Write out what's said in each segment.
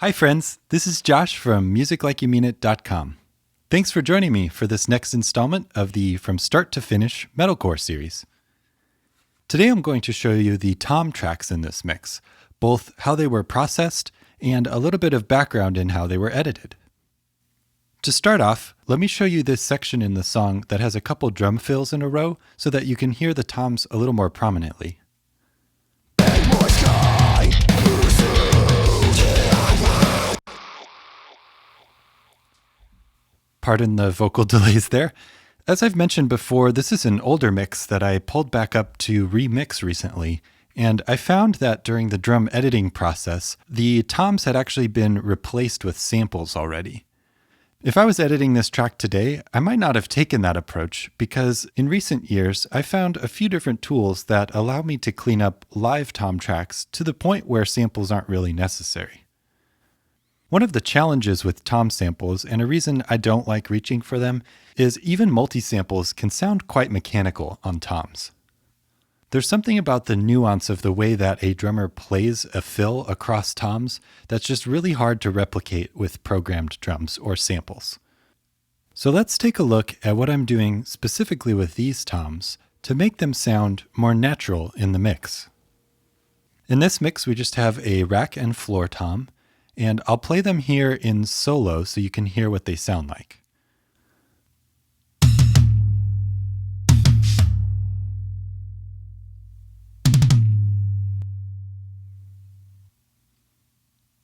Hi friends, this is Josh from musiclikeyoumeanit.com. Thanks for joining me for this next installment of the From Start to Finish Metalcore series. Today I'm going to show you the tom tracks in this mix, both how they were processed and a little bit of background in how they were edited. To start off, let me show you this section in the song that has a couple drum fills in a row so that you can hear the toms a little more prominently. Pardon the vocal delays there. As I've mentioned before, this is an older mix that I pulled back up to remix recently, and I found that during the drum editing process, the toms had actually been replaced with samples already. If I was editing this track today, I might not have taken that approach because in recent years, I found a few different tools that allow me to clean up live tom tracks to the point where samples aren't really necessary. One of the challenges with tom samples, and a reason I don't like reaching for them, is even multi-samples can sound quite mechanical on toms. There's something about the nuance of the way that a drummer plays a fill across toms that's just really hard to replicate with programmed drums or samples. So let's take a look at what I'm doing specifically with these toms to make them sound more natural in the mix. In this mix, we just have a rack and floor tom, and I'll play them here in solo so you can hear what they sound like.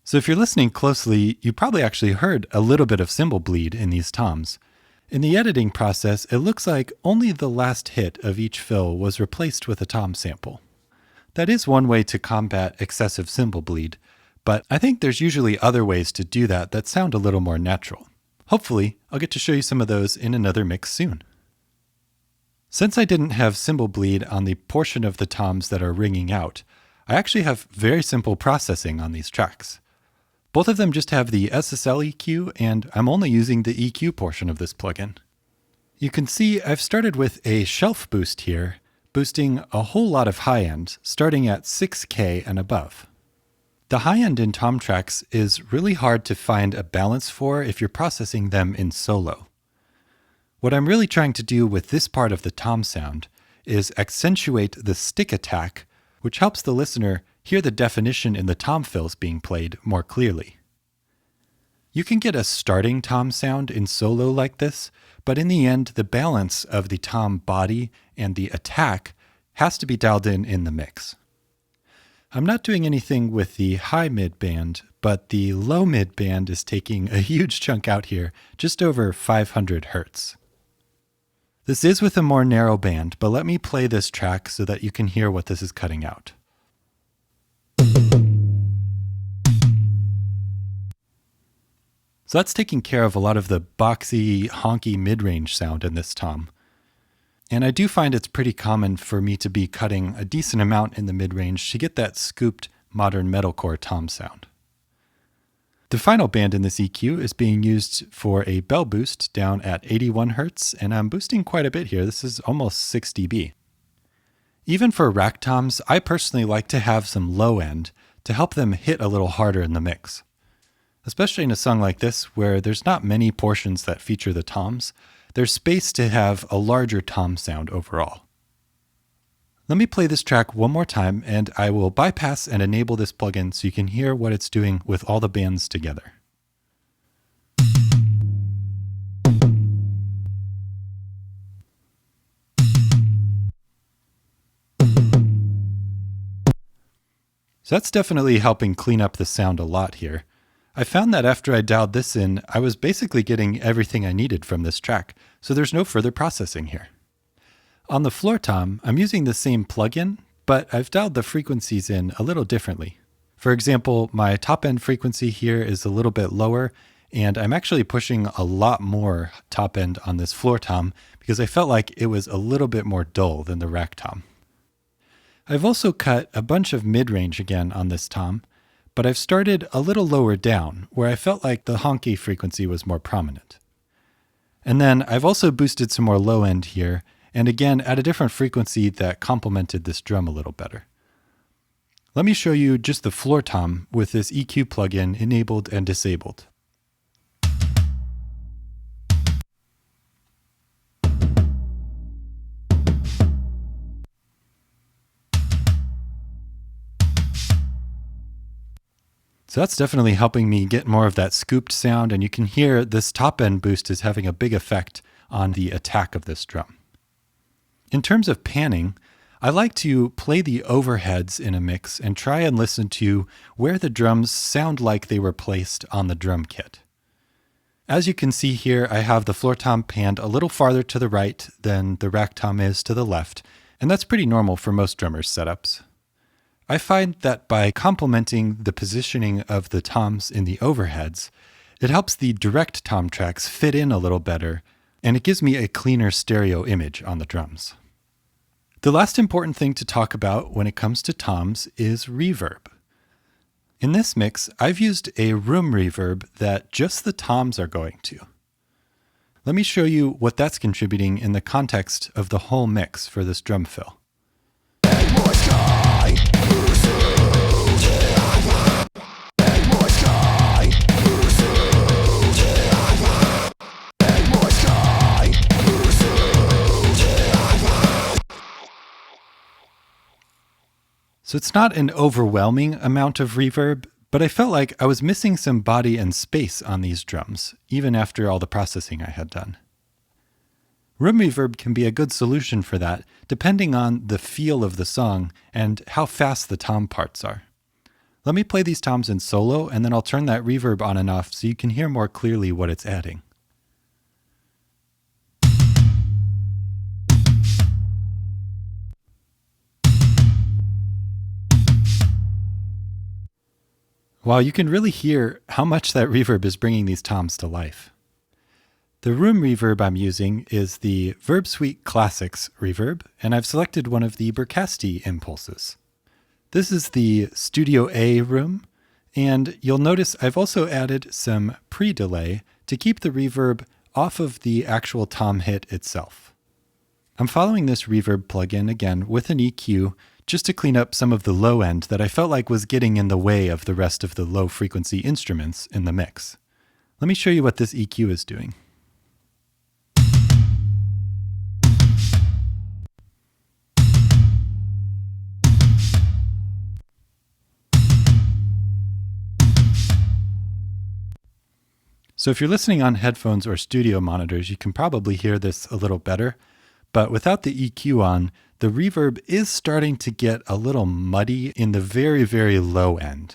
So if you're listening closely, you probably actually heard a little bit of cymbal bleed in these toms. In the editing process, it looks like only the last hit of each fill was replaced with a tom sample. That is one way to combat excessive cymbal bleed, but I think there's usually other ways to do that sound a little more natural. Hopefully, I'll get to show you some of those in another mix soon. Since I didn't have cymbal bleed on the portion of the toms that are ringing out, I actually have very simple processing on these tracks. Both of them just have the SSL EQ, and I'm only using the EQ portion of this plugin. You can see I've started with a shelf boost here, boosting a whole lot of high end, starting at 6K and above. The high end in tom tracks is really hard to find a balance for if you're processing them in solo. What I'm really trying to do with this part of the tom sound is accentuate the stick attack, which helps the listener hear the definition in the tom fills being played more clearly. You can get a starting tom sound in solo like this, but in the end, the balance of the tom body and the attack has to be dialed in the mix. I'm not doing anything with the high mid band, but the low mid band is taking a huge chunk out here, just over 500 Hertz. This is with a more narrow band, but let me play this track so that you can hear what this is cutting out. So that's taking care of a lot of the boxy, honky mid-range sound in this tom. And I do find it's pretty common for me to be cutting a decent amount in the mid-range to get that scooped modern metalcore tom sound. The final band in this EQ is being used for a bell boost down at 81 Hz, and I'm boosting quite a bit here. This is almost 6 dB. Even for rack toms, I personally like to have some low end to help them hit a little harder in the mix. Especially in a song like this where there's not many portions that feature the toms, there's space to have a larger tom sound overall. Let me play this track one more time and I will bypass and enable this plugin so you can hear what it's doing with all the bands together. So that's definitely helping clean up the sound a lot here. I found that after I dialed this in, I was basically getting everything I needed from this track, so there's no further processing here. On the floor tom, I'm using the same plugin, but I've dialed the frequencies in a little differently. For example, my top end frequency here is a little bit lower, and I'm actually pushing a lot more top end on this floor tom because I felt like it was a little bit more dull than the rack tom. I've also cut a bunch of mid-range again on this tom, but I've started a little lower down, where I felt like the honky frequency was more prominent. And then I've also boosted some more low end here, and again at a different frequency that complemented this drum a little better. Let me show you just the floor tom with this EQ plugin enabled and disabled. So that's definitely helping me get more of that scooped sound, and you can hear this top end boost is having a big effect on the attack of this drum. In terms of panning, I like to play the overheads in a mix and try and listen to where the drums sound like they were placed on the drum kit. As you can see here, I have the floor tom panned a little farther to the right than the rack tom is to the left, and that's pretty normal for most drummers' setups. I find that by complementing the positioning of the toms in the overheads, it helps the direct tom tracks fit in a little better, and it gives me a cleaner stereo image on the drums. The last important thing to talk about when it comes to toms is reverb. In this mix, I've used a room reverb that just the toms are going to. Let me show you what that's contributing in the context of the whole mix for this drum fill. So it's not an overwhelming amount of reverb, but I felt like I was missing some body and space on these drums, even after all the processing I had done. Room reverb can be a good solution for that, depending on the feel of the song and how fast the tom parts are. Let me play these toms in solo, and then I'll turn that reverb on and off so you can hear more clearly what it's adding. Wow, you can really hear how much that reverb is bringing these toms to life. The room reverb I'm using is the Verb Suite Classics reverb, and I've selected one of the Bercasti impulses. This is the Studio A room, and you'll notice I've also added some pre-delay to keep the reverb off of the actual tom hit itself. I'm following this reverb plugin again with an EQ just to clean up some of the low end that I felt like was getting in the way of the rest of the low frequency instruments in the mix. Let me show you what this EQ is doing. So if you're listening on headphones or studio monitors, you can probably hear this a little better, but without the EQ on, the reverb is starting to get a little muddy in the very, very low end.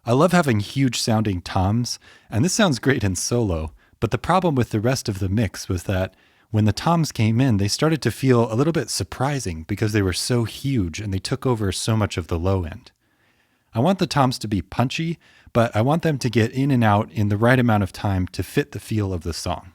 I love having huge sounding toms, and this sounds great in solo, but the problem with the rest of the mix was that when the toms came in, they started to feel a little bit surprising because they were so huge and they took over so much of the low end. I want the toms to be punchy, but I want them to get in and out in the right amount of time to fit the feel of the song.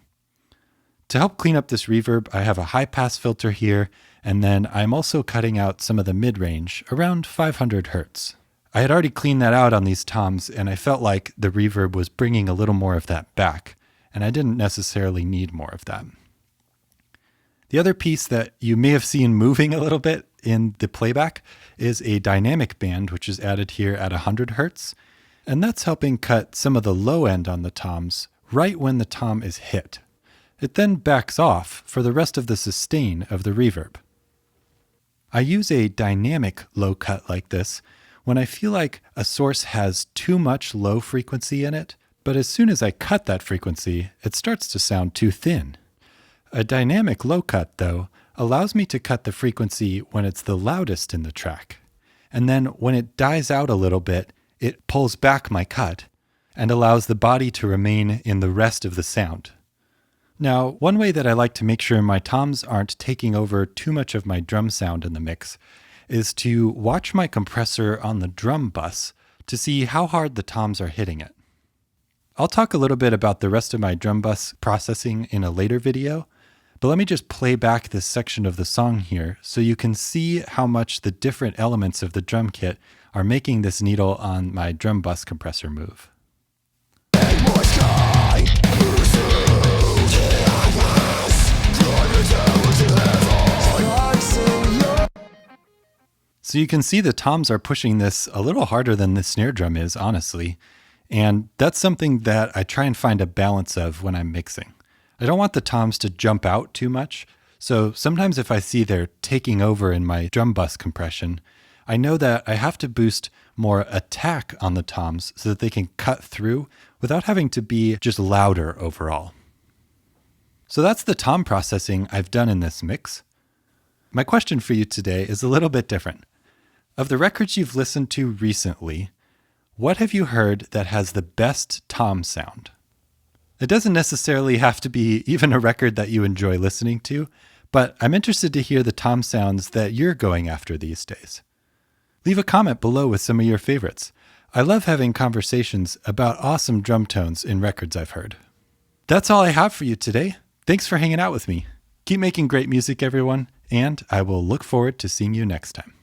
To help clean up this reverb, I have a high pass filter here, and then I'm also cutting out some of the mid-range, around 500 Hertz. I had already cleaned that out on these toms, and I felt like the reverb was bringing a little more of that back, and I didn't necessarily need more of that. The other piece that you may have seen moving a little bit in the playback is a dynamic band, which is added here at 100 Hertz, and that's helping cut some of the low end on the toms right when the tom is hit. It then backs off for the rest of the sustain of the reverb. I use a dynamic low cut like this when I feel like a source has too much low frequency in it, but as soon as I cut that frequency, it starts to sound too thin. A dynamic low cut, though, allows me to cut the frequency when it's the loudest in the track, and then when it dies out a little bit, it pulls back my cut and allows the body to remain in the rest of the sound. Now, one way that I like to make sure my toms aren't taking over too much of my drum sound in the mix is to watch my compressor on the drum bus to see how hard the toms are hitting it. I'll talk a little bit about the rest of my drum bus processing in a later video, but let me just play back this section of the song here so you can see how much the different elements of the drum kit are making this needle on my drum bus compressor move. So you can see the toms are pushing this a little harder than the snare drum is, honestly. And that's something that I try and find a balance of when I'm mixing. I don't want the toms to jump out too much. So sometimes if I see they're taking over in my drum bus compression, I know that I have to boost more attack on the toms so that they can cut through without having to be just louder overall. So that's the tom processing I've done in this mix. My question for you today is a little bit different. Of the records you've listened to recently, what have you heard that has the best tom sound? It doesn't necessarily have to be even a record that you enjoy listening to, but I'm interested to hear the tom sounds that you're going after these days. Leave a comment below with some of your favorites. I love having conversations about awesome drum tones in records I've heard. That's all I have for you today. Thanks for hanging out with me. Keep making great music, everyone, and I will look forward to seeing you next time.